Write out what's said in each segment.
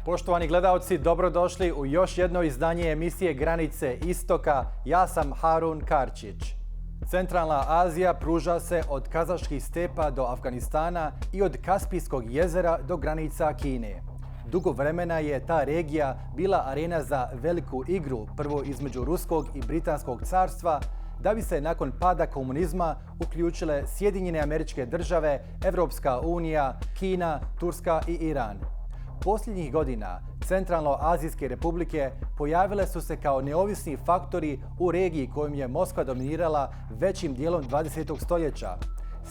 Poštovani gledalci, dobrodošli u još jedno izdanje emisije Granice Istoka. Ja sam Harun Karčić. Centralna Azija pruža se od kazaških stepa do Afganistana i od Kaspijskog jezera do granica Kine. Dugo vremena je ta regija bila arena za veliku igru, prvo između Ruskog i Britanskog carstva, da bi se nakon pada komunizma uključile Sjedinjene Američke Države, Evropska unija, Kina, Turska i Iran. Posljednjih godina Centralno-Azijske republike pojavile su se kao neovisni faktori u regiji kojom je Moskva dominirala većim dijelom 20. stoljeća.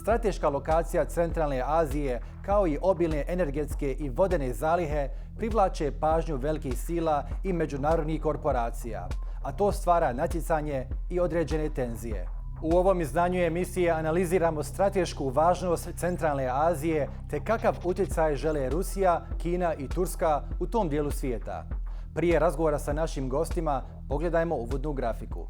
Strateška lokacija Centralne Azije, kao i obilne energetske i vodene zalihe, privlače pažnju velikih sila i međunarodnih korporacija, a to stvara natjecanje i određene tenzije. U ovom izdanju emisije analiziramo stratešku važnost Centralne Azije te kakav utjecaj žele Rusija, Kina i Turska u tom dijelu svijeta. Prije razgovora sa našim gostima pogledajmo uvodnu grafiku.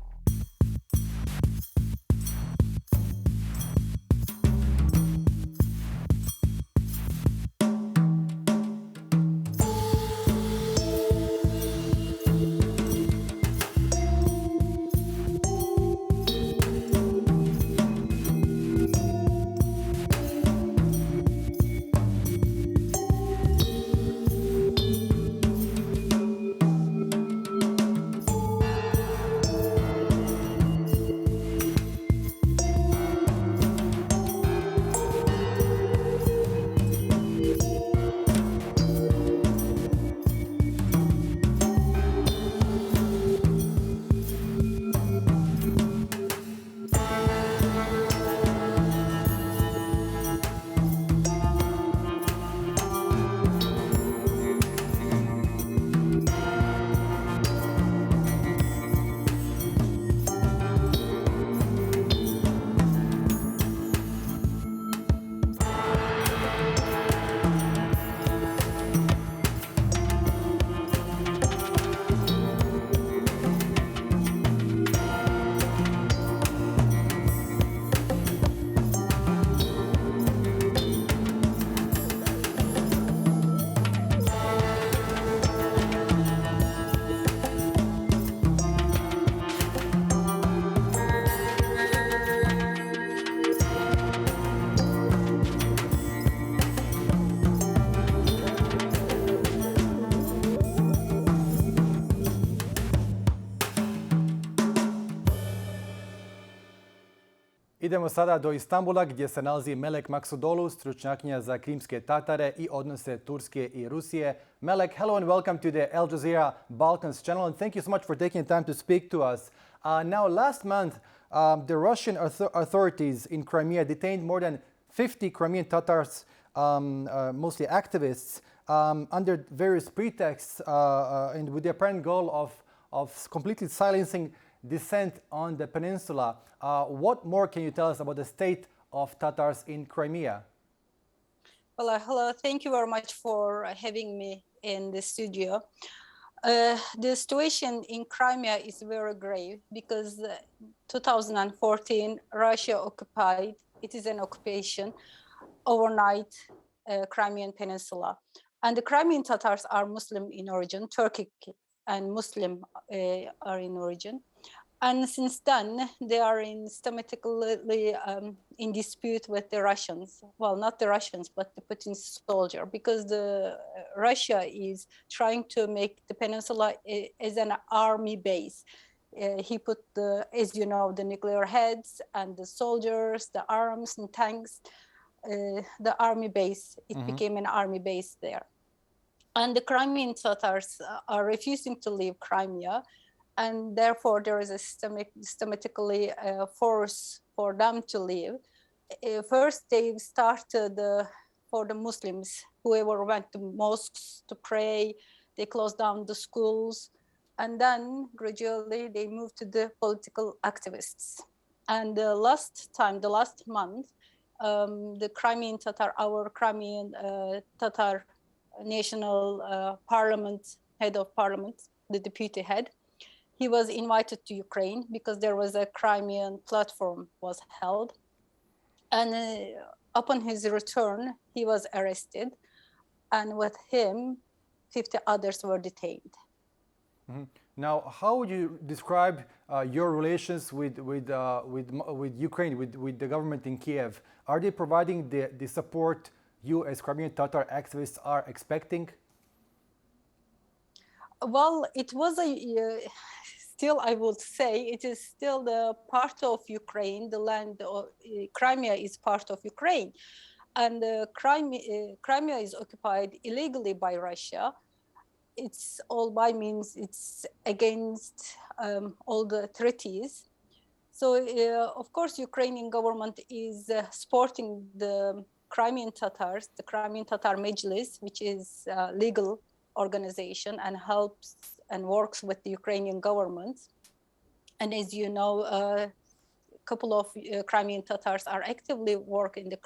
Idemo sada do Istanbula gdje se nalazi Melek Maksudoglu, stručnjakinja za krimske Tatare i odnose Turske i Rusije. Melek, hello and welcome to the Al Jazeera Balkans channel, and thank you so much for taking the time to speak to us. Now, last month, the Russian authorities in Crimea detained more than 50 Crimean Tatars, mostly activists, under various pretexts and with the apparent goal of completely silencing dissent on the peninsula. What more can you tell us about the state of Tatars in Crimea? Well, hello. Thank you very much for having me in the studio. The situation in Crimea is very grave because 2014 Russia occupied, it is an occupation, overnight Crimean Peninsula. And the Crimean Tatars are Muslim in origin, Turkic and Muslim are in origin. And since then, they are systematically in dispute with the Russians. Well, not the Russians, but the Putin soldier, because Russia is trying to make the peninsula as an army base. He put, as you know, the nuclear heads and the soldiers, the arms and tanks, the army base. It became an army base there. And the Crimean Tatars are refusing to leave Crimea. And therefore, there is a systematically force for them to leave. First, they started for the Muslims, whoever went to mosques to pray, they closed down the schools, and then gradually they moved to the political activists. And the last month, the Crimean Tatar, our Crimean Tatar National Parliament, head of parliament, the deputy head, he was invited to Ukraine because there was a Crimean platform was held. And upon his return, he was arrested. And with him, 50 others were detained. Now, how would you describe your relations with Ukraine, with the government in Kiev? Are they providing the support you as Crimean Tatar activists are expecting? Well, it was still, I would say, it is still the part of Ukraine. The land of Crimea is part of Ukraine. And Crimea is occupied illegally by Russia. It's all by means, it's against all the treaties. So, of course, Ukrainian government is supporting the Crimean Tatars, the Crimean Tatar Mejlis, which is a legal organization and helps and works with the Ukrainian government. And as you know, a couple of Crimean Tatars are actively work in the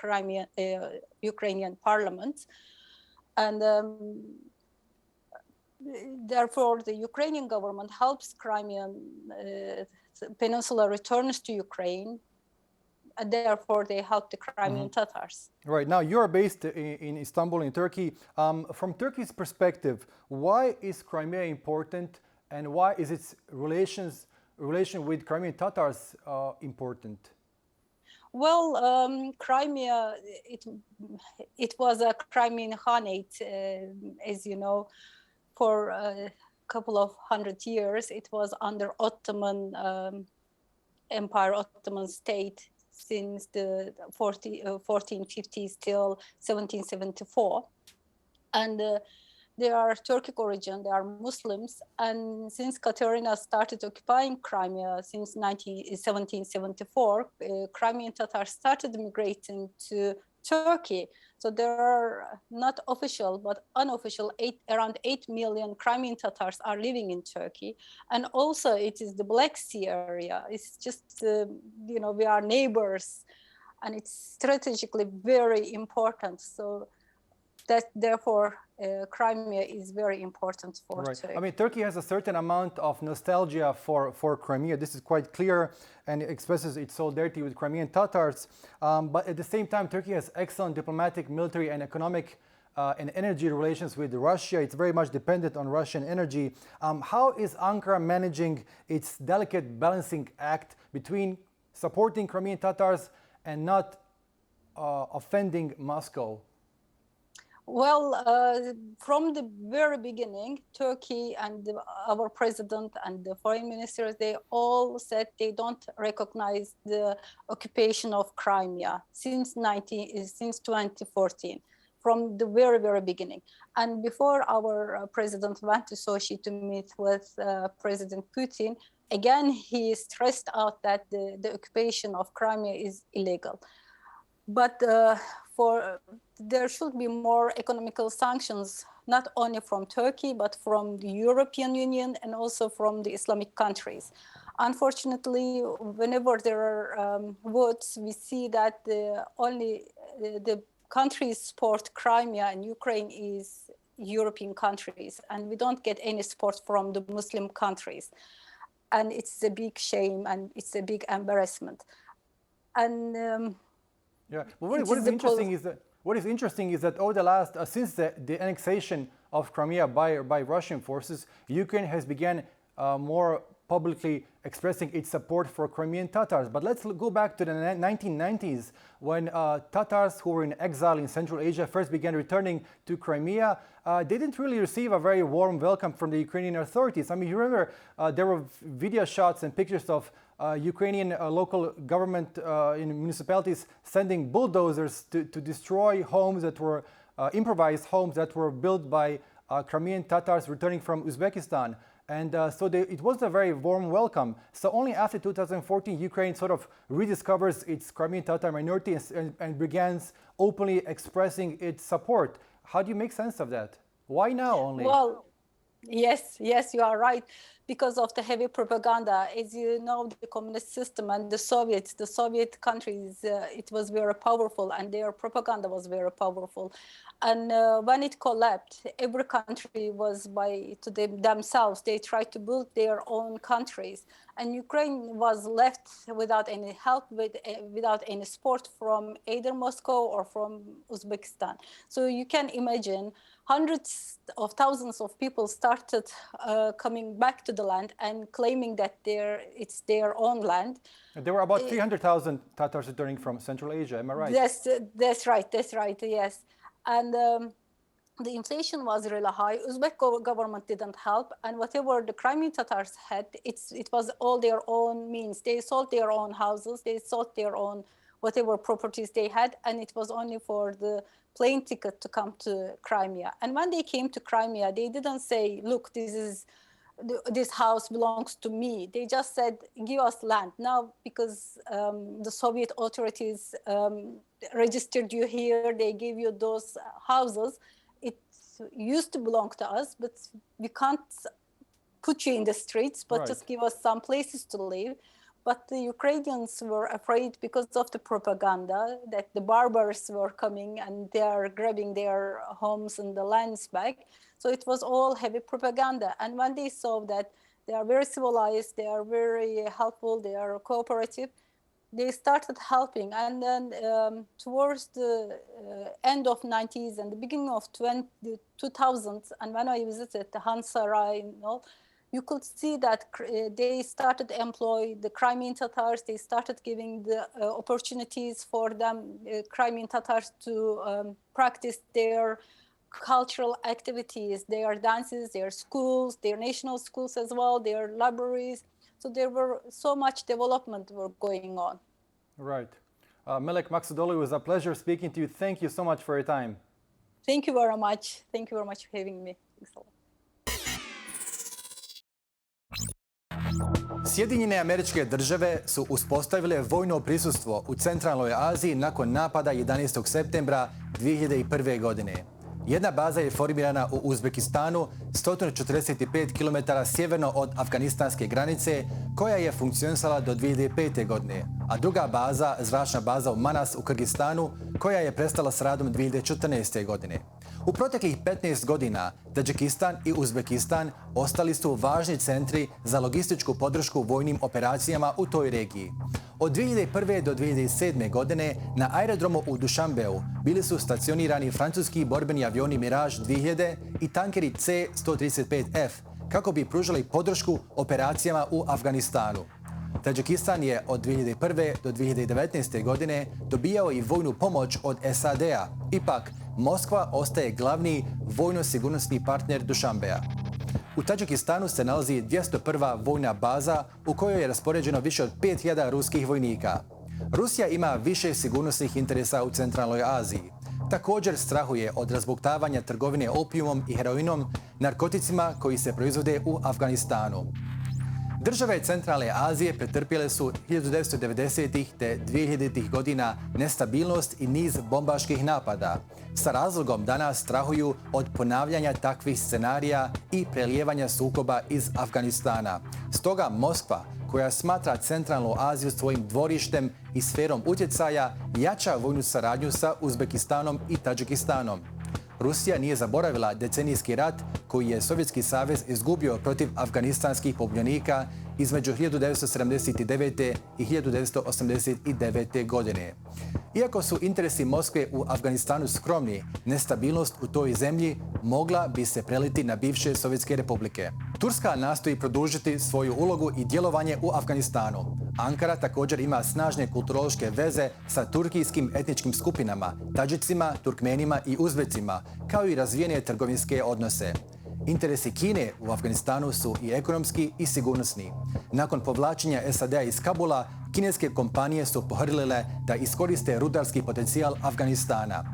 Ukrainian parliament. And therefore, the Ukrainian government helps Crimean Peninsula returns to Ukraine, and therefore they help the Crimean Tatars. Right, now you're based in Istanbul, in Turkey. From Turkey's perspective, why is Crimea important, and why is its relation with Crimean Tatars important? Well, Crimea, it was a Crimean Khanate, as you know, for a couple of 100 years. It was under Ottoman Empire, Ottoman state since the 1450s till 1774. And they are Turkic origin, they are Muslims. And since Katerina started occupying Crimea since 1774, Crimean Tatars started migrating to Turkey. So there are not official, but unofficial, around 8 million Crimean Tatars are living in Turkey. And also it is the Black Sea area. It's just, we are neighbors, and it's strategically very important. So that therefore Crimea is very important for Turkey. I mean, Turkey has a certain amount of nostalgia for Crimea. This is quite clear, and it expresses its solidarity with Crimean Tatars. But at the same time, Turkey has excellent diplomatic, military, and economic and energy relations with Russia. It's very much dependent on Russian energy. How is Ankara managing its delicate balancing act between supporting Crimean Tatars and not offending Moscow? Well, from the very beginning, Turkey and our president and the foreign ministers, they all said they don't recognize the occupation of Crimea since 2014, from the very, very beginning. And before our president went to Sochi to meet with President Putin, again, he stressed out that the occupation of Crimea is illegal. But there should be more economical sanctions, not only from Turkey, but from the European Union and also from the Islamic countries. Unfortunately, whenever there are votes, we see that only the countries support Crimea and Ukraine is European countries, and we don't get any support from the Muslim countries. And it's a big shame, and it's a big embarrassment. And yeah, but what is interesting is that over the last since the annexation of Crimea by Russian forces, Ukraine has begun more publicly expressing its support for Crimean Tatars. But let's go back to the 1990s when Tatars who were in exile in Central Asia first began returning to Crimea. They didn't really receive a very warm welcome from the Ukrainian authorities. I mean, you remember there were video shots and pictures of Ukrainian local government in municipalities sending bulldozers to destroy homes that were improvised homes that were built by Crimean Tatars returning from Uzbekistan. And so it was a very warm welcome. So only after 2014, Ukraine sort of rediscovers its Crimean Tatar minority and begins openly expressing its support. How do you make sense of that? Why now only? Well, yes, you are right. Because of the heavy propaganda, as you know, the communist system and the Soviet countries, it was very powerful, and their propaganda was very powerful. And when it collapsed, every country was themselves. They tried to build their own countries, and Ukraine was left without any help, without any support from either Moscow or from Uzbekistan. So you can imagine hundreds of thousands of people started coming back to the land and claiming that it's their own land. There were about 300,000 Tatars returning from Central Asia, am I right? That's right, yes. And the inflation was really high. Uzbek government didn't help, and whatever the Crimean Tatars had, it was all their own means. They sold their own houses, they sold their own whatever properties they had, and it was only for the plane ticket to come to Crimea. And when they came to Crimea, they didn't say, look, this house belongs to me. They just said, give us land. Now, because the Soviet authorities registered you here, they gave you those houses. It used to belong to us, but we can't put you in the streets, but right. Just give us some places to live. But the Ukrainians were afraid because of the propaganda that the barbars were coming and they are grabbing their homes and the lands back. So it was all heavy propaganda. And when they saw that they are very civilized, they are very helpful, they are cooperative, they started helping. And then towards the end of 90s and the beginning of 2000s, and when I visited the Han Sarai, you could see that they started to employ the Crimean Tatars. They started giving the opportunities for them, Crimean Tatars, to practice their cultural activities, their dances, their schools, their national schools as well, their libraries. So there were so much development were going on. Right. Melek Maksudoglu, it was a pleasure speaking to you. Thank you so much for your time. Thank you very much. Thank you very much for having me. Sjedinjene Američke Države su uspostavile vojno prisustvo u Centralnoj Aziji nakon napada 11. septembra 2001. godine. Jedna baza je formirana u Uzbekistanu, 145 km sjeverno od afganistanske granice, koja je funkcionisala do 2005. godine, a druga baza, zračna baza u Manas u Kyrgyzstanu, koja je prestala s radom 2014. godine. U proteklih 15 godina Tadžikistan i Uzbekistan ostali su važni centri za logističku podršku vojnim operacijama u toj regiji. Od 2001. do 2007. godine na aerodromu u Dušanbeu bili su stacionirani francuski borbeni avioni Mirage 2000 i tankeri C-135F kako bi pružali podršku operacijama u Afganistanu. Tadžikistan je od 2001. do 2019. godine dobijao i vojnu pomoć od SAD-a. Ipak, Moskva ostaje glavni vojno-sigurnosni partner Dušanbeja. U Tadžikistanu se nalazi 201. vojna baza u kojoj je raspoređeno više od 5000 ruskih vojnika. Rusija ima više sigurnosnih interesa u Centralnoj Aziji. Također strahuje od razbuktavanja trgovine opijumom i heroinom, narkoticima koji se proizvode u Afganistanu. Države Centralne Azije pretrpjele su 1990-ih te 2000-ih godina nestabilnost i niz bombaških napada. Sa razlogom danas strahuju od ponavljanja takvih scenarija i prelijevanja sukoba iz Afganistana. Stoga Moskva, koja smatra Centralnu Aziju svojim dvorištem i sferom utjecaja, jača vojnu saradnju sa Uzbekistanom i Tadžikistanom. Rusija nije zaboravila decenijski rat koji je Sovjetski savez izgubio protiv afganistanskih pobunjenika između 1979. i 1989. godine. Iako su interesi Moskve u Afganistanu skromni, nestabilnost u toj zemlji mogla bi se preliti na bivše Sovjetske republike. Turska nastoji produžiti svoju ulogu i djelovanje u Afganistanu. Ankara također ima snažne kulturološke veze sa turkijskim etničkim skupinama, Tadžicima, Turkmenima i Uzbecima, kao i razvijene trgovinske odnose. Interesi Kine u Afganistanu su i ekonomski i sigurnosni. Nakon povlačenja SAD-a iz Kabula, kineske kompanije su pohrlile da iskoriste rudarski potencijal Afganistana.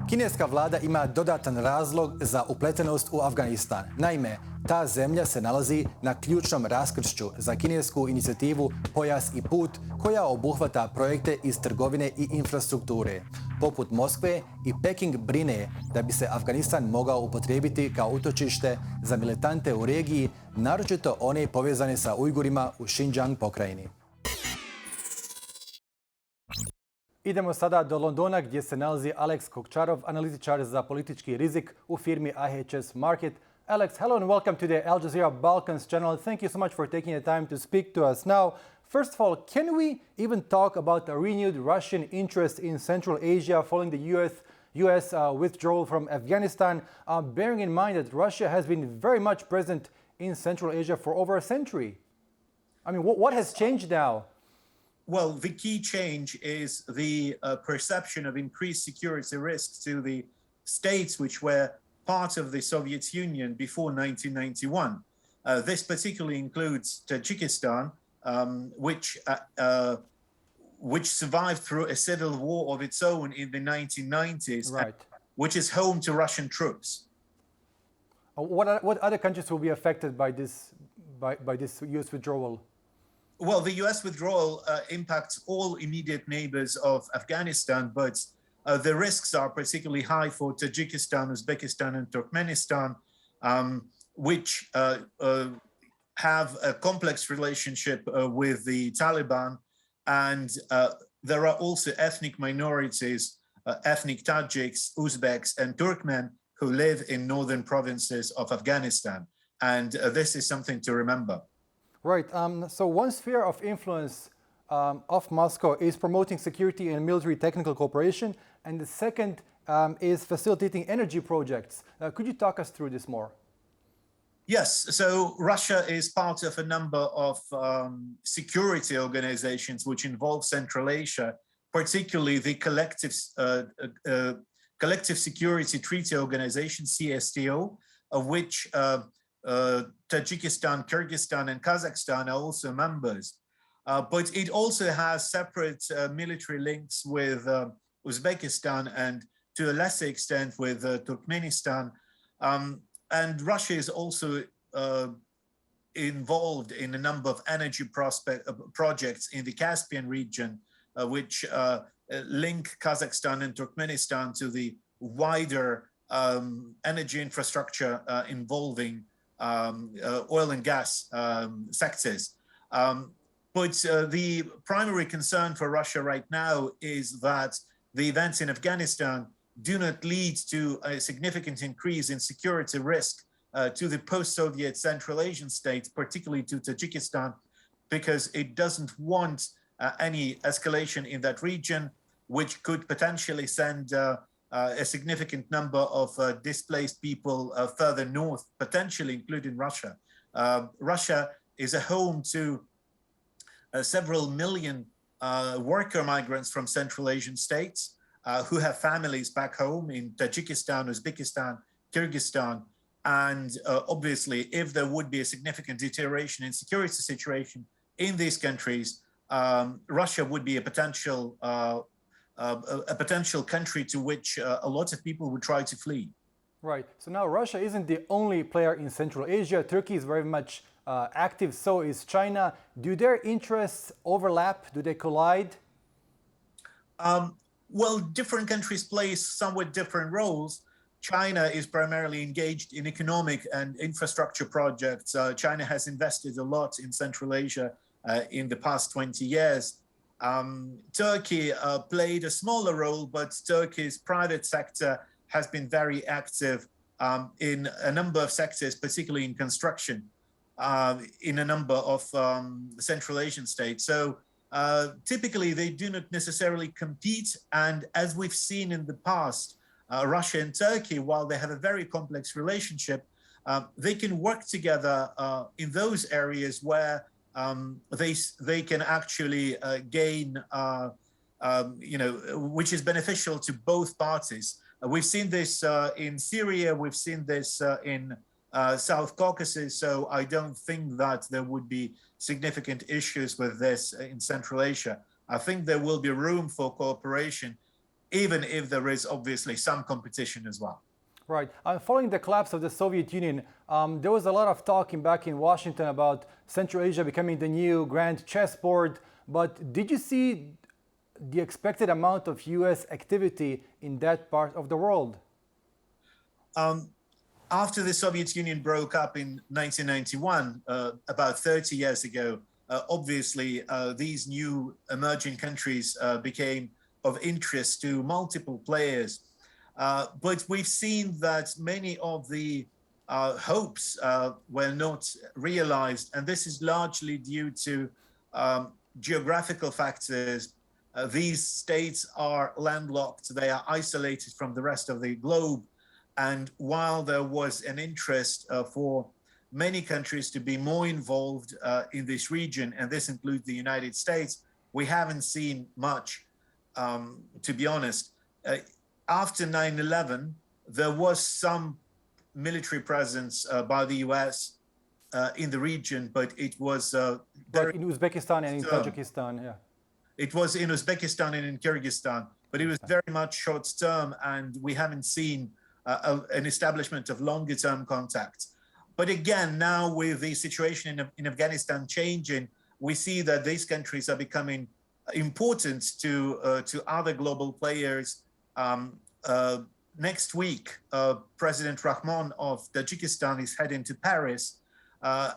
Kineska vlada ima dodatan razlog za upletenost u Afganistan. Naime, ta zemlja se nalazi na ključnom raskršću za kinesku inicijativu Pojas i put, koja obuhvata projekte iz trgovine i infrastrukture. Poput Moskve i Peking brine da bi se Afganistan mogao upotrijebiti kao utočište za militante u regiji, naročito one povezane sa Ujgurima u Xinjiang pokrajini. Idemo sada do Londona gdje se nalazi Alex Kokcharov, analitičar za politički rizik u firmi IHS Markit. Alex, hello and welcome to the Al Jazeera Balkans channel. Thank you so much for taking the time to speak to us. Now, first of all, can we even talk about a renewed Russian interest in Central Asia following the U.S. Withdrawal from Afghanistan, bearing in mind that Russia has been very much present in Central Asia for over a century. I mean, what has changed now? Well, the key change is the perception of increased security risks to the states which were part of the Soviet Union before 1991. This particularly includes Tajikistan, which survived through a civil war of its own in the 1990s, Right. which is home to Russian troops. What other countries will be affected by this U.S. withdrawal? Well, the U.S. withdrawal impacts all immediate neighbors of Afghanistan, but the risks are particularly high for Tajikistan, Uzbekistan, and Turkmenistan, which have a complex relationship with the Taliban. And there are also ethnic minorities, ethnic Tajiks, Uzbeks, and Turkmen who live in northern provinces of Afghanistan. And this is something to remember. Right. So one sphere of influence of Moscow is promoting security and military technical cooperation, and the second is facilitating energy projects. Could you talk us through this more? Yes, so Russia is part of a number of security organizations which involve Central Asia, particularly the Collective Security Treaty Organization, CSTO, of which Tajikistan, Kyrgyzstan, and Kazakhstan are also members. But it also has separate military links with Uzbekistan and to a lesser extent with Turkmenistan. And Russia is also involved in a number of energy projects in the Caspian region, which link Kazakhstan and Turkmenistan to the wider energy infrastructure involving oil and gas sectors. But the primary concern for Russia right now is that the events in Afghanistan do not lead to a significant increase in security risk to the post-Soviet Central Asian states, particularly to Tajikistan, because it doesn't want any escalation in that region, which could potentially send a significant number of displaced people further north, potentially including Russia. Russia is a home to several million worker migrants from Central Asian states who have families back home in Tajikistan, Uzbekistan, Kyrgyzstan. And obviously, if there would be a significant deterioration in security situation in these countries, Russia would be a potential country to which a lot of people would try to flee. Right. So now Russia isn't the only player in Central Asia. Turkey is very much active, so is China. Do their interests overlap? Do they collide? Well, different countries play somewhat different roles. China is primarily engaged in economic and infrastructure projects. China has invested a lot in Central Asia in the past 20 years. Turkey played a smaller role, but Turkey's private sector has been very active in a number of sectors, particularly in construction, in a number of Central Asian states. So typically, they do not necessarily compete. And as we've seen in the past, Russia and Turkey, while they have a very complex relationship, they can work together in those areas where they can actually gain, which is beneficial to both parties. We've seen this in Syria, we've seen this in South Caucasus, so I don't think that there would be significant issues with this in Central Asia. I think there will be room for cooperation, even if there is obviously some competition as well. Right. Following the collapse of the Soviet Union, there was a lot of talk back in Washington about Central Asia becoming the new grand chessboard. But did you see the expected amount of U.S. activity in that part of the world? After the Soviet Union broke up in 1991, about 30 years ago, obviously these new emerging countries became of interest to multiple players. But we've seen that many of the hopes were not realized, and this is largely due to geographical factors, These states are landlocked. They are isolated from the rest of the globe. And while there was an interest for many countries to be more involved in this region, and this includes the United States, we haven't seen much, to be honest. After 9/11, there was some military presence by the US in the region, but it was Like in Uzbekistan and in Tajikistan, yeah. It was in Uzbekistan and in Kyrgyzstan, but it was very much short term, and we haven't seen an establishment of longer term contacts. But again, now with the situation in Afghanistan changing, we see that these countries are becoming important to other global players. Next week, President Rahmon of Tajikistan is heading to Paris.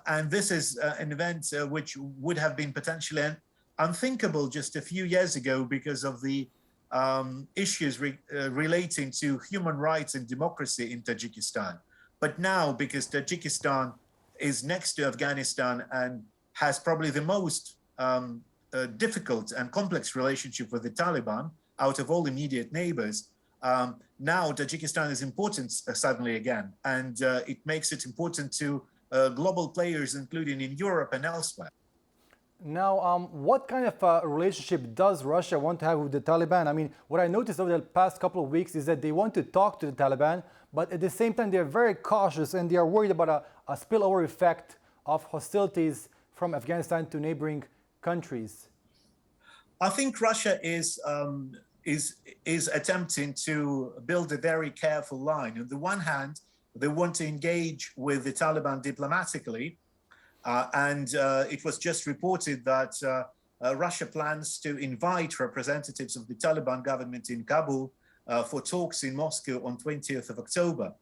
And this is an event which would have been potentially unthinkable just a few years ago because of the issues relating to human rights and democracy in Tajikistan. But now, because Tajikistan is next to Afghanistan and has probably the most difficult and complex relationship with the Taliban out of all immediate neighbors, now Tajikistan is important suddenly again. And it makes it important to global players, including in Europe and elsewhere. Now, what kind of relationship does Russia want to have with the Taliban? I mean, what I noticed over the past couple of weeks is that they want to talk to the Taliban, but at the same time, they're very cautious and they are worried about a spillover effect of hostilities from Afghanistan to neighboring countries. I think Russia is attempting to build a very careful line. On the one hand, they want to engage with the Taliban diplomatically, and it was just reported that Russia plans to invite representatives of the Taliban government in Kabul for talks in Moscow on 20th of October.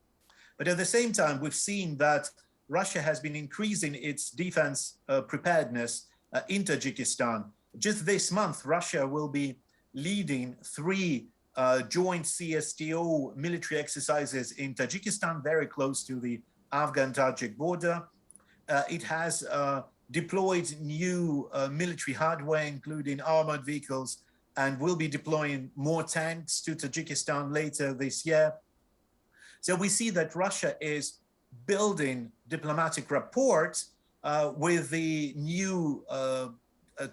But at the same time, we've seen that Russia has been increasing its defense preparedness in Tajikistan. Just this month, Russia will be leading 3 joint CSTO military exercises in Tajikistan, very close to the Afghan-Tajik border. It has deployed new military hardware, including armored vehicles, and will be deploying more tanks to Tajikistan later this year. So we see that Russia is building diplomatic rapport with the new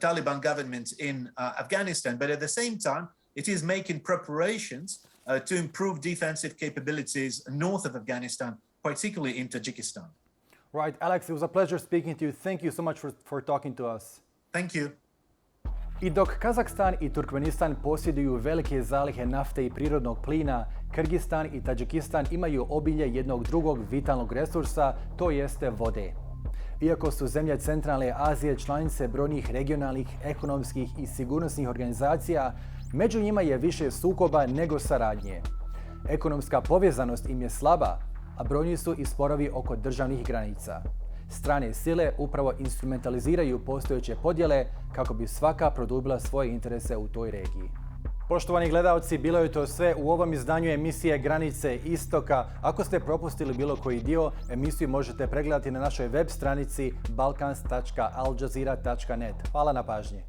Taliban government in Afghanistan, but at the same time, it is making preparations to improve defensive capabilities north of Afghanistan, particularly in Tajikistan. Right, Alex, it was a pleasure speaking to you. Thank you so much for talking to us. Thank you. I dok Kazahstan i Turkmenistan posjeduju velike zalihe nafte i prirodnog plina, Kyrgyzstan i Tadžikistan imaju obilje jednog drugog vitalnog resursa, to jeste vode. Iako su zemlje Centralne Azije članice brojnih regionalnih, ekonomskih i sigurnosnih organizacija, među njima je više sukoba nego saradnje. Ekonomska povezanost im je slaba, a brojni su i sporovi oko državnih granica. Strane sile upravo instrumentaliziraju postojeće podjele kako bi svaka produbila svoje interese u toj regiji. Poštovani gledalci, bilo je to sve u ovom izdanju emisije Granice Istoka. Ako ste propustili bilo koji dio, emisiju možete pregledati na našoj web stranici balkans.aljazeera.net. Hvala na pažnji.